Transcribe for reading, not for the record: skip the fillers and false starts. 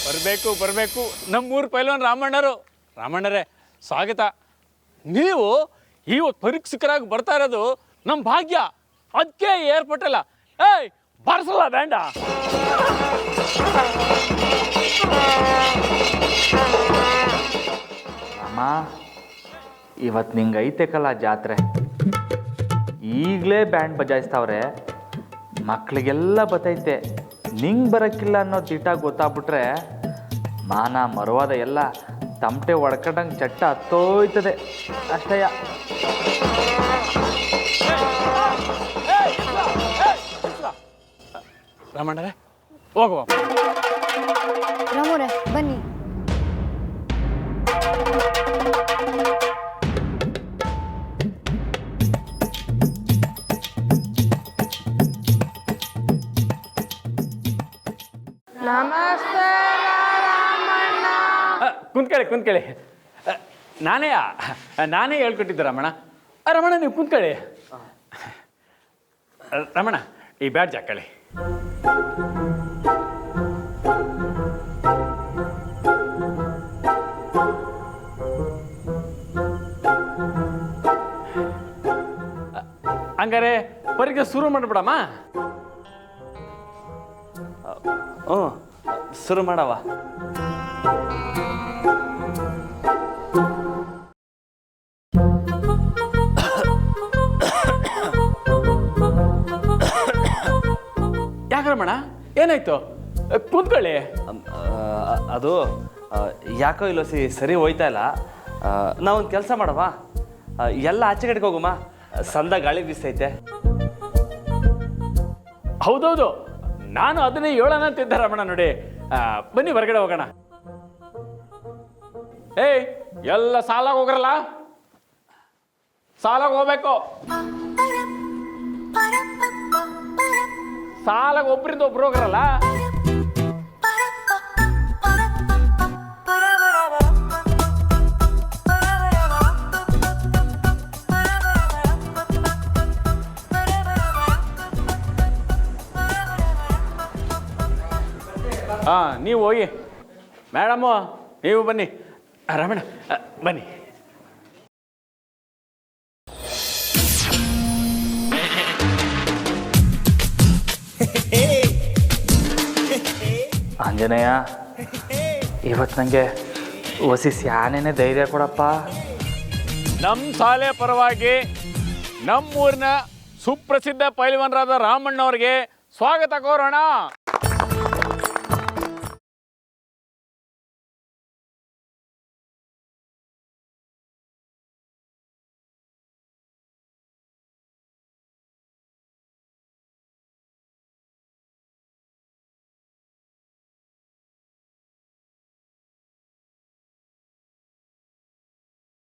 ಬರಬೇಕು ನಮ್ಮೂರು ಪೈಲ್ವಾನ್ ರಾಮಣ್ಣರೇ ಸ್ವಾಗತ. ನೀವು ಇವತ್ತು ಪರೀಕ್ಷಕರಾಗಿ ಬರ್ತಾ ಇರೋದು ನಮ್ಮ ಭಾಗ್ಯ. ಅದಕ್ಕೆ ಏರ್ಪಟ್ಟಲ್ಲ. ಏಯ್ ಬಾರಿಸಲ್ಲ ಬ್ಯಾಂಡ. ಅಮ್ಮ ಇವತ್ತು ನಿಂಗೆ ಐತೆಕಲ್ಲ ಜಾತ್ರೆ, ಈಗಲೇ ಬ್ಯಾಂಡ್ ಬಜಾಯಿಸ್ತಾವ್ರೆ. ಮಕ್ಳಿಗೆಲ್ಲ ಬತ್ತೈತೆ, ನಿಂಗೆ ಬರೋಕ್ಕಿಲ್ಲ ಅನ್ನೋ ದಿಟ ಗೊತ್ತಾಗ್ಬಿಟ್ರೆ ಮಾನ ಮರವಾದ ಎಲ್ಲ ತಮಟೆ ಒಡ್ಕೊಂಡಂಗೆ ಚಟ್ಟ ಹತ್ತೋಯ್ತದೆ ಅಷ್ಟಯ್ಯ. ರಾಮಣ್ಣರೇ ಹೋಗುವ. ರಾಮೋರೆ ಬನ್ನಿ. ನಮಸ್ತೆ ರಾಮಣ್ಣ. ಕುಂತ್ಕೊಳ್ಳಿ. ನಾನೇ ಹೇಳ್ಕೊಟ್ಟಿದ್ದೆ ರಮಣ. ರಮಣ ನೀವು ಕುಂತ್ಕೊಳ್ಳಿ. ರಮಣ ಈ ಬ್ಯಾಡ್ಜ್ ಹಾಕೊಳ್ಳಿ. ಹಂಗಾರೆ ಪರೀಕ್ಷೆ ಶುರು ಮಾಡ್ಬಿಡಮ್ಮ. ಹ್ಞೂ ಶುರು ಮಾಡವ. ಯಾಕೆ ರಮಣ ಏನಾಯ್ತು? ಕೂತ್ಕೊಳ್ಳಿ. ಅದು ಯಾಕೋ ಇಲ್ಲ ಸರಿ ಹೋಯ್ತಾ ಇಲ್ಲ. ನಾವೊಂದು ಕೆಲಸ ಮಾಡವ, ಎಲ್ಲ ಆಚೆ ಕಡೆಗೆ ಹೋಗುಮ್ಮ, ಸಂದ ಗಾಳಿ ಬೀಸ್ತೈತೆ. ಹೌದೌದು, ನಾನು ಅದನ್ನೇ ಹೇಳೋಣ ಅಂತಿದ್ದೆ ರಮಣ. ನೋಡಿ ಬನ್ನಿ ಹೊರಗಡೆ ಹೋಗೋಣ. ಏಯ್ ಎಲ್ಲ ಸಾಲಾಗ ಹೋಗ್ರಲ್ಲ, ಸಾಲಾಗ ಹೋಗ್ಬೇಕು. ಸಾಲಾಗ ಒಬ್ರಿಂದ ಒಬ್ರು ಹೋಗ್ರಲ್ಲ. ನೀವು ಹೋಗಿ. ಮೇಡಮು ನೀವು ಬನ್ನಿ. ರಮಣ ಬನ್ನಿ. ಆಂಜನೇಯ, ಇವತ್ತು ನನಗೆ ಹೊಸಿ ಸ್ಯಾನೇನೆ ಧೈರ್ಯ ಕೊಡಪ್ಪ. ನಮ್ಮ ಶಾಲೆ ಪರವಾಗಿ ನಮ್ಮೂರಿನ ಸುಪ್ರಸಿದ್ಧ ಪೈಲ್ವಾನರಾದ ರಾಮಣ್ಣವ್ರಿಗೆ ಸ್ವಾಗತ ಕೋರೋಣ.